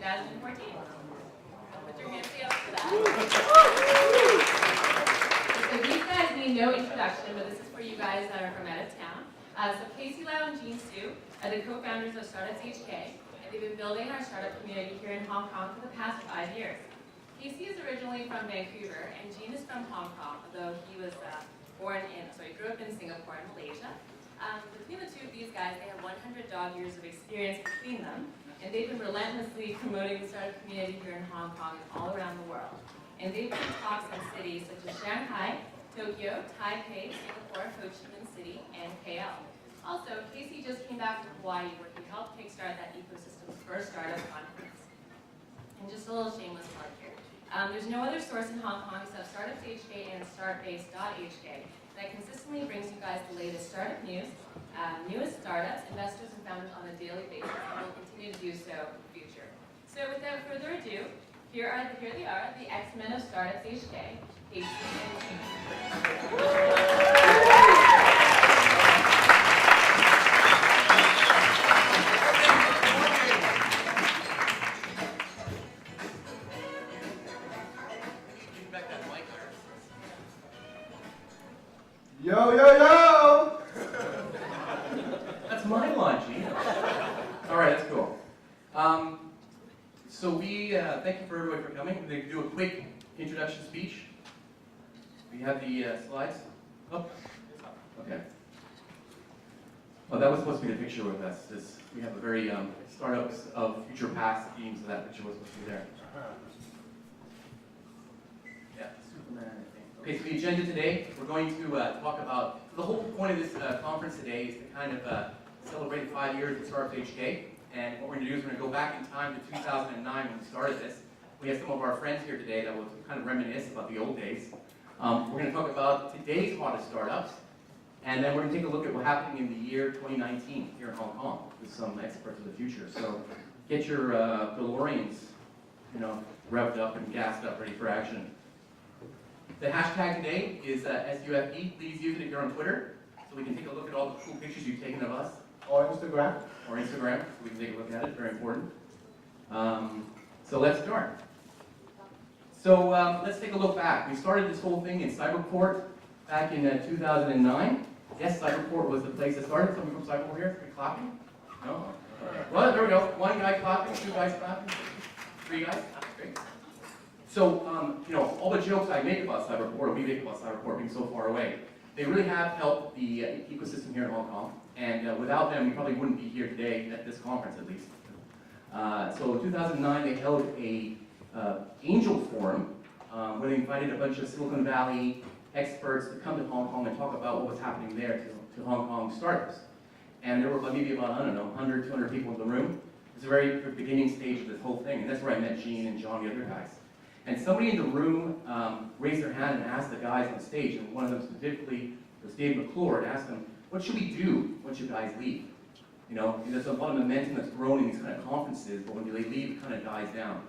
2014. Put your hands together for that. So these guys need no introduction, but this is for you guys that are from out of town. So Casey Lau and Jean Su are the co-founders of StartupsHK, and they've been building our startup community here in Hong Kong for the past 5 years. Casey is originally from Vancouver, and Jean is from Hong Kong, although he was he grew up in Singapore and Malaysia. Between the two of these guys, they have 100 dog years of experience between them, and they've been relentlessly promoting the startup community here in Hong Kong and all around the world. And they've been in talks in cities such as Shanghai, Tokyo, Taipei, Singapore, Ho Chi Minh City, and KL. Also, Casey just came back from Hawaii, where he helped kickstart that ecosystem's first startup conference. And just a little shameless plug here. There's no other source in Hong Kong except StartupsHK and Startbase.hk that consistently brings you guys the latest startup news, newest startups, investors, and founders on a daily basis, and will continue to do so in the future. So without further ado, here they are, the X-Men of StartupsHK, Casey and Cheng. Yo, yo, yo! That's my line, Gene. All right, that's cool. So we thank you for everybody for coming. We're going to do a quick introduction speech. We have the slides. Oh, okay. Well, that was supposed to be the picture with us. We have a very startups of future past theme, so that picture was supposed to be there. Yeah, Superman, I think. Okay, so the agenda today, we're going to talk about, the whole point of this conference today is to kind of celebrate 5 years of StartupsHK. And what we're going to do is we're going to go back in time to 2009 when we started this. We have some of our friends here today that will kind of reminisce about the old days. We're going to talk about today's hottest startups. And then we're going to take a look at what's happening in the year 2019 here in Hong Kong with some experts of the future. So get your DeLoreans, revved up and gassed up, ready for action. The hashtag today is SUFP. Please use it if you're on Twitter, so we can take a look at all the cool pictures you've taken of us. Or Instagram. Or Instagram, so we can take a look at it. Very important. So let's start. So let's take a look back. We started this whole thing in Cyberport back in 2009. Yes, Cyberport was the place that started. Somebody from Cyberport here? Are we clapping? No? Well, there we go. One guy clapping, two guys clapping, three guys. Great. So, all the jokes I make about Cyberport, or we make about Cyberport being so far away, they really have helped the ecosystem here in Hong Kong. And without them, we probably wouldn't be here today at this conference, at least. So in 2009, they held a angel forum where they invited a bunch of Silicon Valley experts to come to Hong Kong and talk about what was happening there to Hong Kong startups. And there were maybe about, 100, 200 people in the room. It's a very beginning stage of this whole thing. And that's where I met Gene and John, the other guys. And somebody in the room raised their hand and asked the guys on stage, and one of them specifically was Dave McClure, and asked them, what should we do once you guys leave? There's a lot of momentum that's grown in these kind of conferences, but when they leave, it kind of dies down.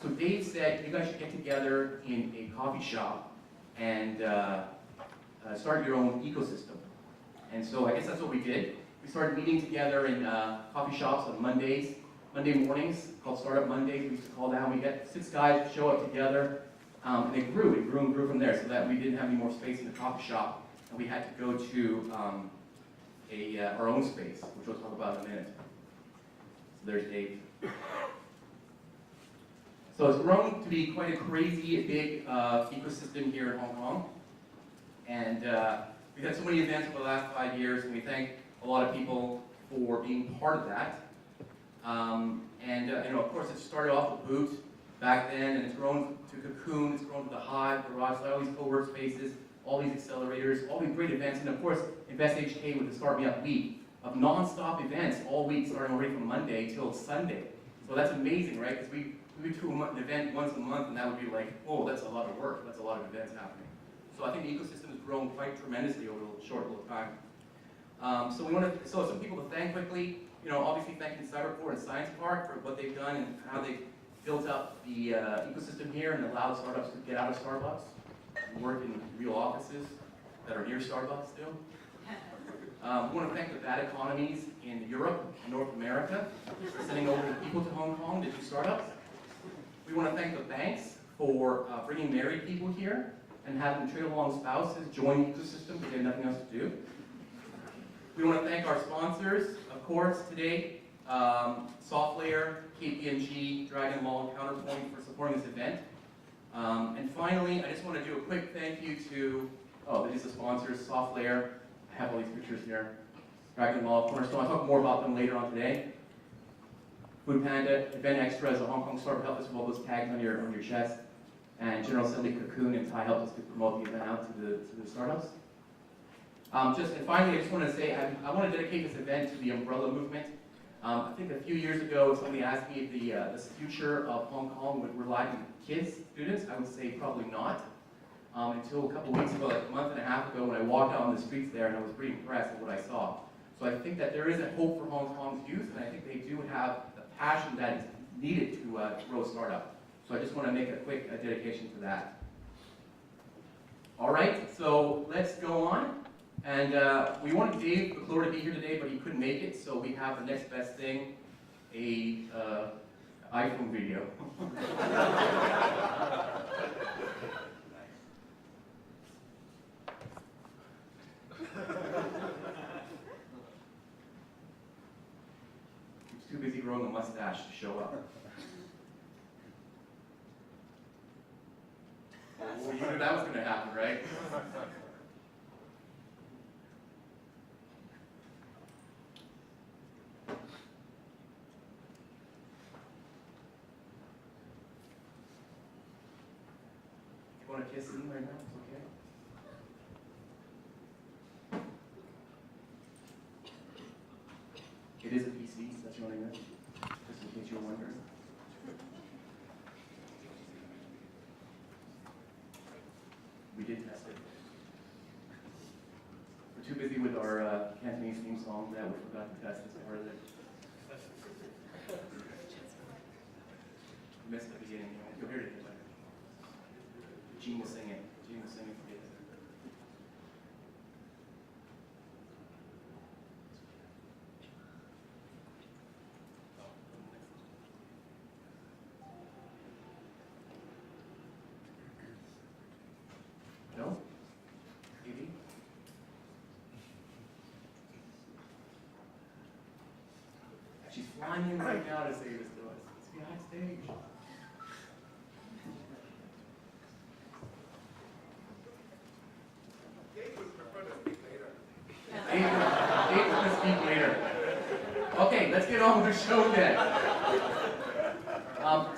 So Dave said, you guys should get together in a coffee shop and start your own ecosystem. And so I guess that's what we did. We started meeting together in coffee shops on Monday mornings, called Startup Mondays, we used to call that. We get 6 guys to show up together, and it grew and grew from there, so that we didn't have any more space in the coffee shop, and we had to go to our own space, which we'll talk about in a minute. So there's Dave. So it's grown to be quite a crazy, big ecosystem here in Hong Kong, and we've had so many events over the last 5 years, and we thank a lot of people for being part of that. Of course, it started off with Boot back then, and it's grown to CoCoon, it's grown to the Hive, Garage, all these co-work spaces, all these accelerators, all these great events, and of course, InvestHK with the Start Me Up week of non-stop events all week, starting already from Monday till Sunday. So that's amazing, right? Because we do an event once a month, and that would be like, oh, that's a lot of work. That's a lot of events happening. So I think the ecosystem has grown quite tremendously over a short little time. So some people to thank quickly. Obviously thanking Cyberport and Science Park for what they've done and how they've built up the ecosystem here and allowed startups to get out of Starbucks and work in real offices that are near Starbucks still. We want to thank the bad economies in Europe and North America for sending over people to Hong Kong to do startups. We want to thank the banks for bringing married people here and having trail-along spouses join the ecosystem because they have nothing else to do. We want to thank our sponsors, of course, today, SoftLayer, KPMG, Dragon Law, and Counterpoint for supporting this event. And finally, I just want to do a quick thank you to, this is the sponsors, SoftLayer. I have all these pictures here. Dragon Law, Cornerstone. I'll talk more about them later on today. Food Panda, Event Extra is a Hong Kong startup, helped us with all those tags on your chest. And General Assembly, CoCoon, and Thai helped us to promote the event out to the startups. And finally, I just want to say, I want to dedicate this event to the umbrella movement. I think a few years ago, somebody asked me if the future of Hong Kong would rely on kids, students. I would say probably not. Until a couple weeks ago, like a month and a half ago, when I walked out on the streets there, and I was pretty impressed with what I saw. So I think that there is a hope for Hong Kong's youth, and I think they do have the passion that is needed to grow a startup. So I just want to make a quick dedication to that. All right, so let's go on. And we wanted Dave McClure to be here today, but he couldn't make it, so we have the next best thing, a iPhone video. He was too busy growing a mustache to show up. Oh, you knew that was going to happen, right? You want to kiss him right now? It's okay. It is a PC, so that's the only thing. Just in case you're wondering. We did test it. We're too busy with our Cantonese theme song that we forgot to test this part of it. Missed the beginning. You'll hear it later. Gene will sing it. Gene will sing it for you. No? Maybe? She's flying in right now to say this to us. It's behind stage. Dave will speak later. Okay, let's get on with the show then.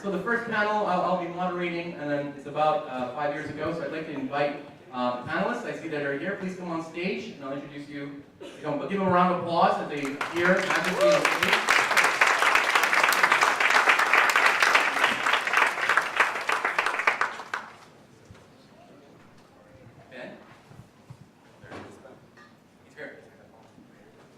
So the first panel I'll be moderating, and then it's about 5 years ago, so I'd like to invite the panelists I see that are here. Please come on stage, and I'll introduce you. Give them a round of applause as they hear magically on stage.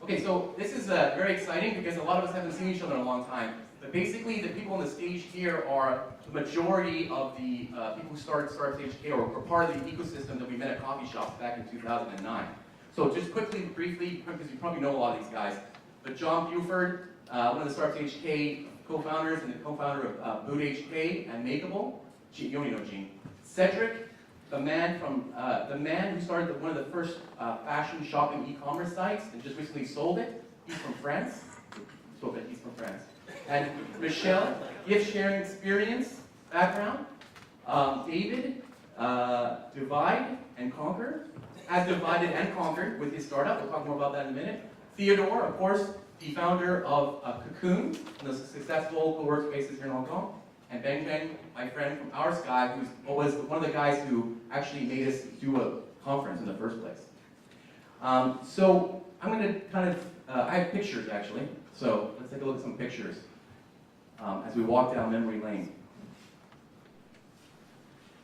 Okay, so this is very exciting because a lot of us haven't seen each other in a long time. But basically, the people on the stage here are the majority of the people who started StartupsHK or part of the ecosystem that we met at coffee shops back in 2009. So just quickly, briefly, because you probably know a lot of these guys, but John Buford, one of the StartupsHK co-founders and the co-founder of BootHK and Makible. You only know Gene. Cedric, the man who started one of the first fashion shopping e-commerce sites and just recently sold it. He's from France. So that he's from France. And Michelle, gift sharing experience background. David, divide and conquer. Has divided and conquered with his startup. We'll talk more about that in a minute. Theodore, of course, the founder of CoCoon, the successful co-workspaces here in Hong Kong. And Beng, my friend from Oursky, who was one of the guys who actually made us do a conference in the first place. So I'm going to kind of, I have pictures actually, so let's take a look at some pictures as we walk down memory lane.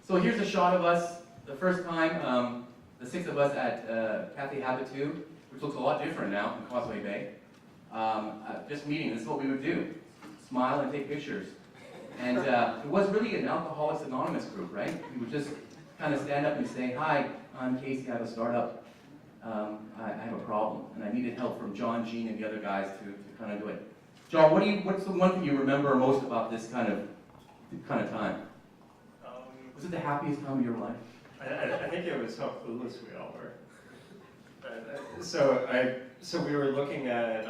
So here's a shot of us, the first time, the 6 of us at Cafe Habitu, which looks a lot different now in Causeway Bay. Just meeting, this is what we would do. Smile and take pictures. And it was really an Alcoholics Anonymous group, right? We would just kind of stand up and say, hi, I'm Casey, I have a startup. I have a problem, and I needed help from John, Gene, and the other guys to kind of do it. John, what's the one thing you remember most about this kind of kind of time? Was it the happiest time of your life? I think it was how clueless we all were. So we were looking at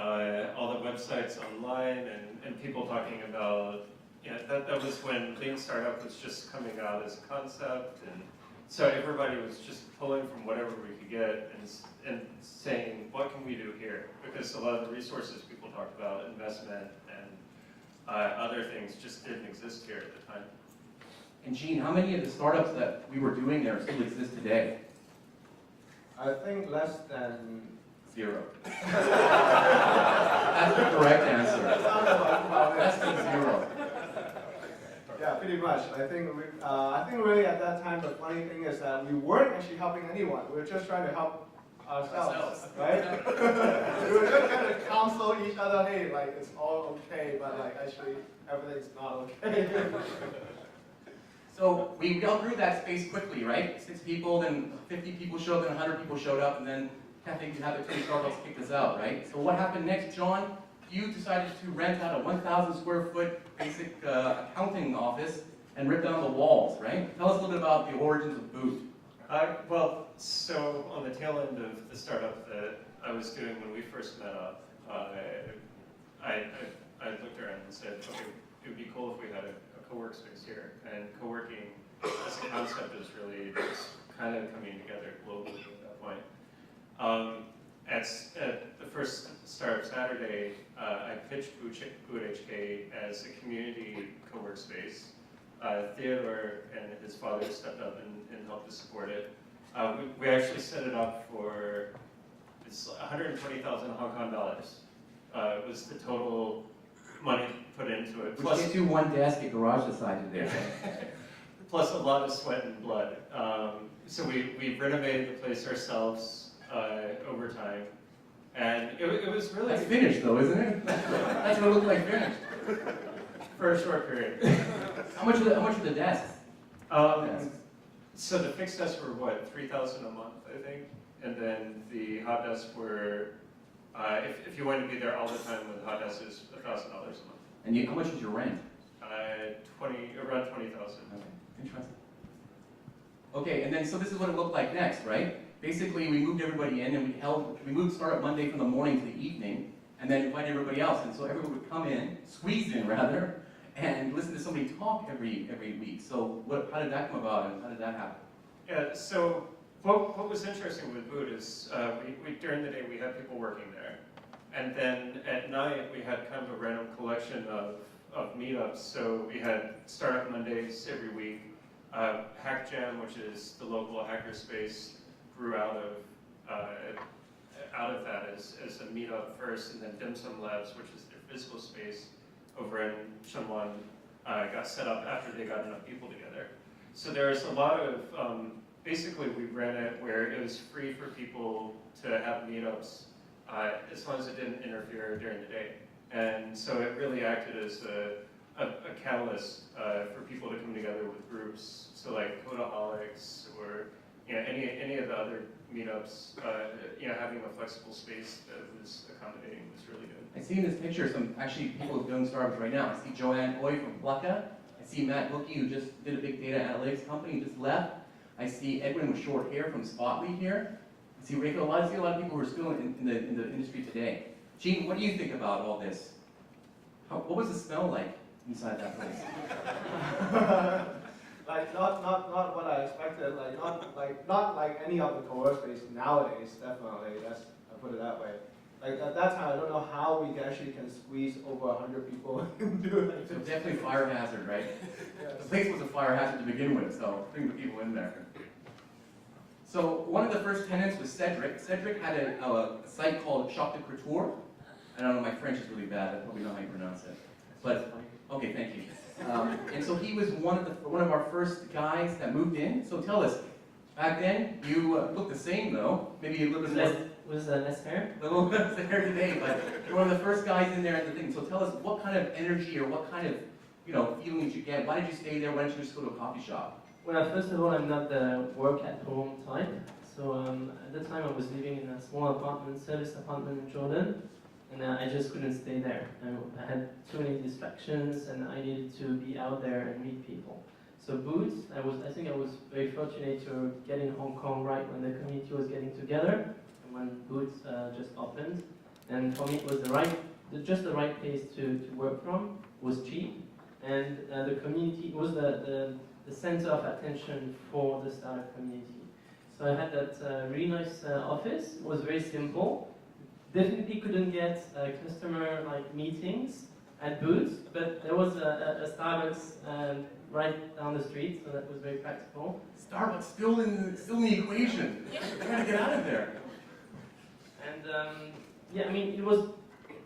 all the websites online and people talking about, that was when Lean Startup was just coming out as a concept, and so everybody was just pulling from whatever we could get and saying, what can we do here? Because a lot of the resources people talked about, investment and other things, just didn't exist here at the time. And Gene, how many of the startups that we were doing there still exist today? I think less than 0. That's the correct answer. Less than 0. Yeah, pretty much. I think really at that time the funny thing is that we weren't actually helping anyone. We were just trying to help ourselves, right? We were just trying to counsel each other, hey, like it's all okay, but like actually everything's not okay. So we outgrew that space quickly, right? 6 people, then 50 people showed up, then 100 people showed up, and then Cafe Habit 2 Starbucks kicked us out, right? So what happened next, John? You decided to rent out a 1,000 square foot basic accounting office and rip down the walls, right? Tell us a little bit about the origins of Boot. Well, so on the tail end of the startup that I was doing when we first met up, I looked around and said, okay, it would be cool if we had a co-work space here. And co-working as a concept is really just kind of coming together globally at that point. At the first Startup Saturday, I pitched BootHK as a community co-work space. Theodore and his father stepped up and helped to support it. We actually set it up for, it's 120,000 Hong Kong dollars. It was the total money put into it. Which gets you 1 desk at garage the size of there. Plus a lot of sweat and blood. So we renovated the place ourselves over time. And it was really... That's finished though, isn't it? That's what it looked like finished. For a short period. How much are the desks? So the fixed desks were what, 3,000 a month, I think? And then the hot desks were, if you wanted to be there all the time with hot desks, it was $1,000 a month. And how much was your rent? Around 20,000. Okay, interesting. Okay, and then so this is what it looked like next, right? Basically, we moved everybody in, and we moved Startup Monday from the morning to the evening, and then invited everybody else. And so everyone would come in, squeeze in rather, and listen to somebody talk every week. So how did that come about, and how did that happen? Yeah. So what was interesting with Boot is we during the day we had people working there, and then at night we had kind of a random collection of meetups. So we had Startup Mondays every week. Hack Jam, which is the local hacker space, grew out of that as a meetup first, and then Dim Sum Labs, which is their physical space over in Shenwan, got set up after they got enough people together. So there's a lot of, basically we ran it where it was free for people to have meetups as long as it didn't interfere during the day. And so it really acted as a catalyst for people to come together with groups. So like Codaholics or any of the other meetups, having a flexible space that was accommodating was really good. I see in this picture some actually people doing startups right now. I see Joanne Hoy from Plaka. I see Matt Wilkie, who just did a big data analytics company, just left. I see Edwin with short hair from Spotly here. I see Rachel. I see a lot of people who are still in the industry today. Gene, what do you think about all this? What was the smell like inside that place? Like not what I expected. Not like any of the co-work space nowadays. Definitely, I put it that way. Like at that time, I don't know how we actually can squeeze over 100 people into it. So definitely fire hazard, right? Yes. The place was a fire hazard to begin with, so bring the people in there. So one of the first tenants was Cedric. Cedric had a site called Shop de Couture. I don't know, my French is really bad. I probably know how you pronounce it. But okay, thank you. And so he was one of our first guys that moved in. So tell us, back then you looked the same though, maybe a little bit less. Was less hair? A little less hair today, but you're one of the first guys in there at the thing. So tell us, what kind of energy or what kind of feelings you get? Why did you stay there? Why didn't you just go to a coffee shop? Well, first of all, I'm not the work at home type. So at the time I was living in a small apartment, service apartment in Jordan. and I just couldn't stay there. I had too many distractions, and I needed to be out there and meet people. So Boots, I think I was very fortunate to get in Hong Kong right when the community was getting together, and when Boots just opened. And for me, it was just the right place to work from. It was cheap, and the community was the center of attention for the startup community. So I had that really nice office. It was very simple. Definitely couldn't get customer meetings at Boots, but there was a Starbucks right down the street, so that was very practical. Starbucks still in the equation. Trying to get out of there. And yeah, I mean, it was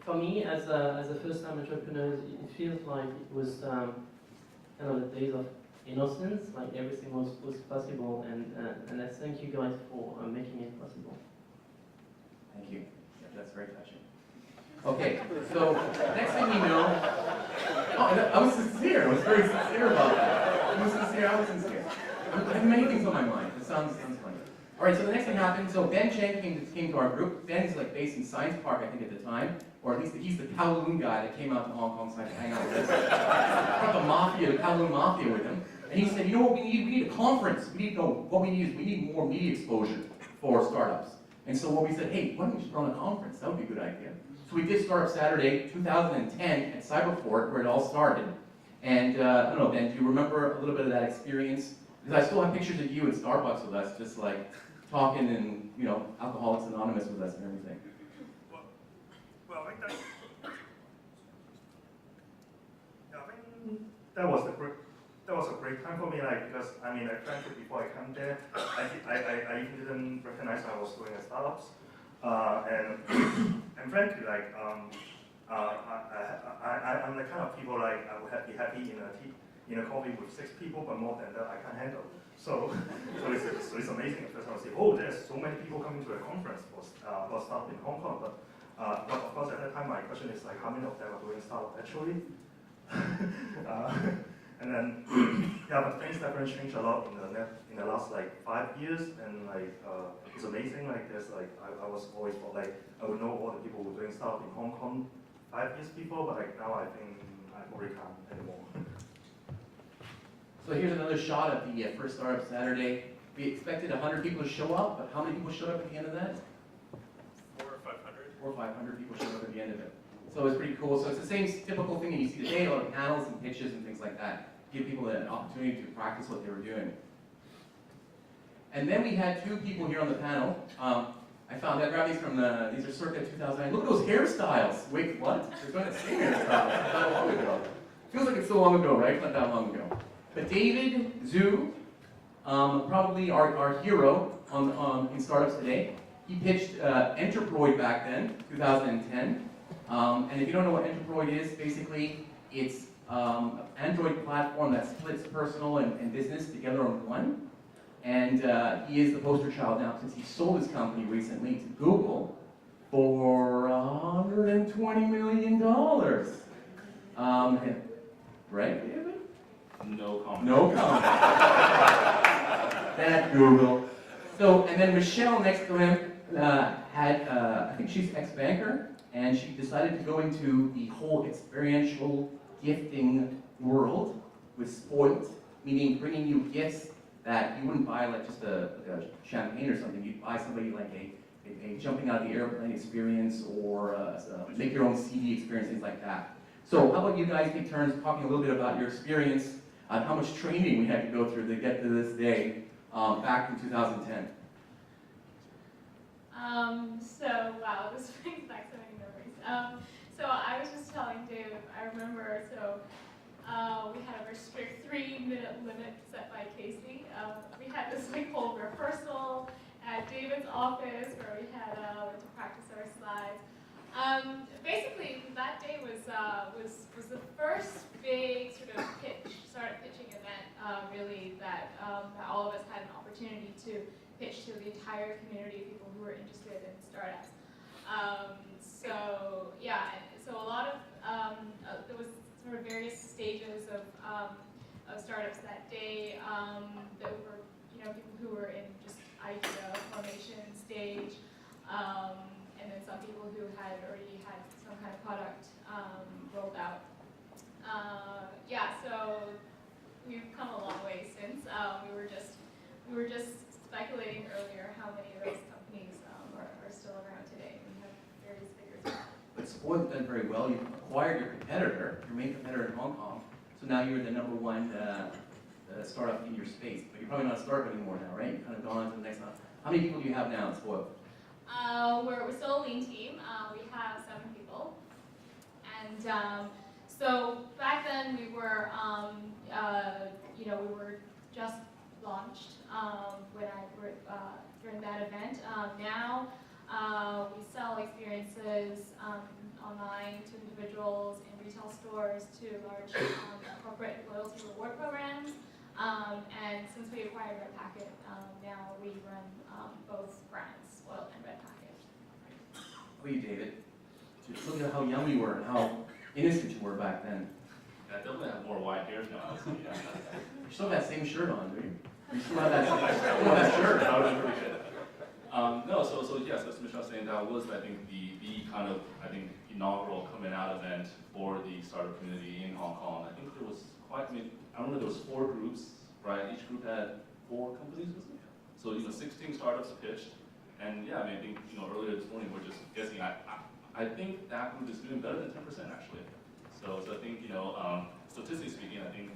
for me as a first-time entrepreneur. It feels like it was kind of the days of innocence, like everything was possible, and I thank you guys for making it possible. Thank you. Yeah, that's very touching. Okay, so next thing you know, I was sincere. I was very sincere about that. I was sincere. I have many things on my mind. It sounds funny. All right, so the next thing happened. So Ben Cheng came to our group. Ben's based in Science Park, I think, at the time, or at least he's the Kowloon guy that came out to Hong Kong so I could hang out with us. Brought the mafia, the Kowloon mafia, with him. And he said, you know what we need? We need a conference. We need we need more media exposure for startups. And so what we said, hey, why don't we just run a conference? That would be a good idea. So we did Startup Saturday 2010 at Cyberport, where it all started. And I don't know, Ben, do you remember a little bit of that experience? Because I still have pictures of you at Starbucks with us, just talking and, Alcoholics Anonymous with us and everything. Well, I think that was a great time for me, because frankly, before I come there, I even didn't recognize I was doing a startups, and frankly, I'm the kind of people I would be happy in a coffee with 6 people, but more than that I can't handle. So it's amazing. At first I was saying, oh, there's so many people coming to a conference for startup in Hong Kong, but of course at that time my question is how many of them are doing startup actually? And then, but things definitely changed a lot in the last 5 years, and it's amazing. I was always thought I would know all the people who were doing stuff in Hong Kong 5 years before, but now I think I probably can't anymore. So here's another shot of the first Startup Saturday. We expected 100 people to show up, but how many people showed up at the end of that? 400 or 500. 400 or 500 people showed up at the end of it. So it's pretty cool. So it's the same typical thing that you see today, a lot of panels and pitches and things like that. Give people an opportunity to practice what they were doing. And then we had 2 people here on the panel. I grabbed these from these are circa 2009. Look at those hairstyles. Wait, what? There's going to same hairstyles. Not that long ago. Feels like it's so long ago, right? Not that long ago. But David Zhu, probably our hero in startups today, he pitched Enterprise back then, 2010. And if you don't know what Enterprise is, basically it's an Android platform that splits personal and business together on one. And he is the poster child now since he sold his company recently to Google for $120 million. Right, David? No comment. No comment. That Google. So, and then Michelle next to him I think she's ex-banker, and she decided to go into the whole experiential gifting world with Spoilt, meaning bringing you gifts that you wouldn't buy just a champagne or something. You'd buy somebody a jumping out of the airplane experience, or make your own CD experience, things like that. So how about you guys take turns talking a little bit about your experience on how much training we had to go through to get to this day back in 2010. Wow, this brings back so many memories. So I was just telling Dave, I remember, we had a very strict 3-minute limit set by Casey. We had this whole rehearsal at David's office where we had to practice our slides. Basically, that day was the first big sort of startup pitching event, really, that all of us had an opportunity to pitch to the entire community of people who were interested in startups. So a lot of there was sort of various stages of startups that day. That were people who were in just idea formation stage, and then some people who had already had some kind of product rolled out. Yeah, so we've come a long way since. We were just speculating earlier how many of those companies are still around today. We have various figures. But Spoilt done very well. You acquired your competitor, your main competitor in Hong Kong. So now you're the #1 startup in your space. But you're probably not a startup anymore now, right? You've kind of gone on to the next one. How many people do you have now at Spoilt? We're still a lean team. We have 7 people. And so back then we were, we were just launched during that event. Now we sell experiences online to individuals in retail stores to large corporate loyalty reward programs. And since we acquired Red Packet, now we run both brands, Spoilt and Red Packet. How about you, David? Just look at how young you were and how innocent you were back then. I definitely have more white hairs now. So yeah. You still have that same shirt on, do you? You still have that shirt. That would be pretty good. No, so yes, as Michelle was saying, that was I think the kind of inaugural coming out event for the startup community in Hong Kong. I think there was I remember there was 4 groups, right? Each group had 4 companies, wasn't it? So 16 startups pitched, and yeah, I think earlier this morning we're just guessing. I think that group is doing better than 10% actually. So I think statistically speaking, I think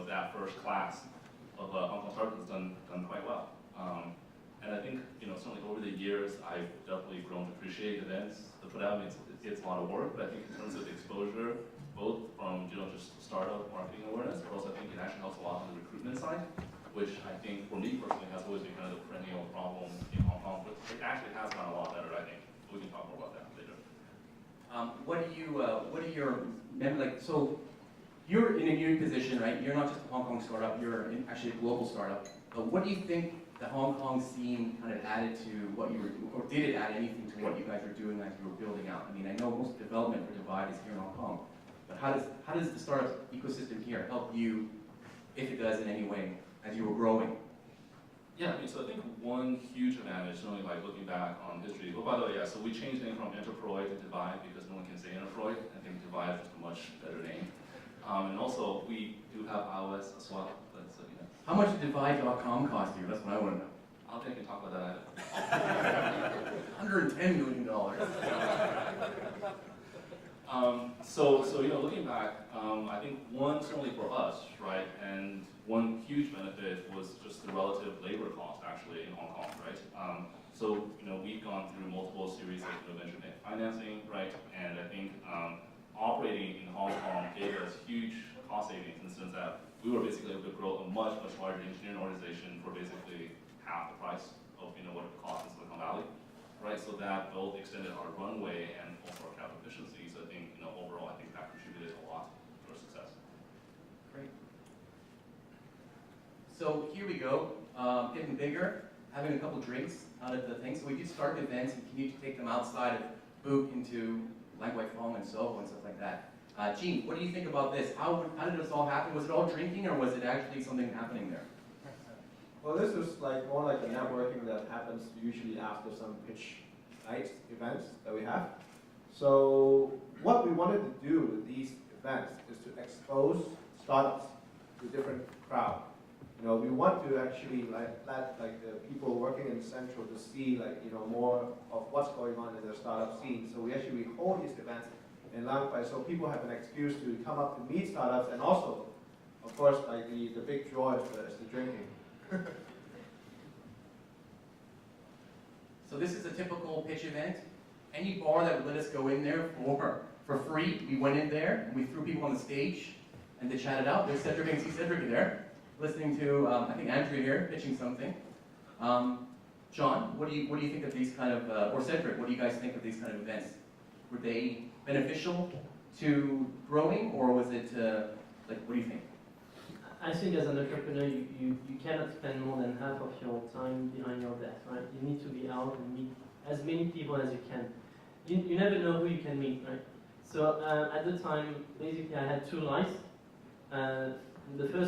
that first class of Hong Kong startups has done quite well. And I think certainly over the years I've definitely grown to appreciate events. To put out, it's a lot of work, but I think in terms of the exposure, both from just startup marketing awareness, but also I think it actually helps a lot on the recruitment side, which I think for me personally has always been kind of the perennial problem in Hong Kong. But it actually has gotten a lot better, I think. We can talk more about that later. What are your so you're in a new position, right? You're not just a Hong Kong startup, you're actually a global startup. But what do you think the Hong Kong scene kind of added to what you were doing, or did it add anything to what you guys were doing as you were building out? I mean, I know most development for Divide is here in Hong Kong, but how does the startup ecosystem here help you, if it does in any way, as you were growing? Yeah, so I think one huge advantage, certainly looking back on history, but by the way, yeah, so we changed the name from Enterprise to Divide because no one can say Enterprise. I think Divide is just a much better name. And also, we do have iOS as well. But, How much did Divide.com cost you? That's what I want to know. I don't think I can talk about that. $110 million. So looking back, I think one certainly for us, right, and one huge benefit was just the relative labor cost actually in Hong Kong, right? We've gone through multiple series of venture-backed financing, right, and I think operating in Hong Kong gave us huge cost savings in the sense that we were basically able to grow a much larger engineering organization for basically half the price of what it costs in Silicon Valley, right? So that both extended our runway and also our capital efficiency. So I think overall, I think that contributed a lot to our success. Great. So here we go, getting bigger, having a couple drinks out of the thing. So we do start events and continue to take them outside of Book into Lang Wai Fong and Soho and stuff like that. Gene, what do you think about this? How did this all happen? Was it all drinking or was it actually something happening there? Well, this is more like a networking that happens usually after some pitch night events that we have. So what we wanted to do with these events is to expose startups to different crowd. We want to actually let the people working in Central to see more of what's going on in the startup scene. So we actually hold these events in Lang Wai so people have an excuse to come up to meet startups, and also, of course, the big draw is the drinking. So this is a typical pitch event. Any bar that would let us go in there for free, we went in there and we threw people on the stage and they chatted out. There's Cedric, I can see Cedric there, listening to I think Andrew here pitching something. John, what do you think of these kind of, or Cedric, what do you guys think of these kind of events? Were they beneficial to growing, or was it what do you think? I think as an entrepreneur, you cannot spend more than half of your time behind your desk, right? You need to be out and meet as many people as you can. You never know who you can meet, right? So at the time, basically I had 2 lives. The first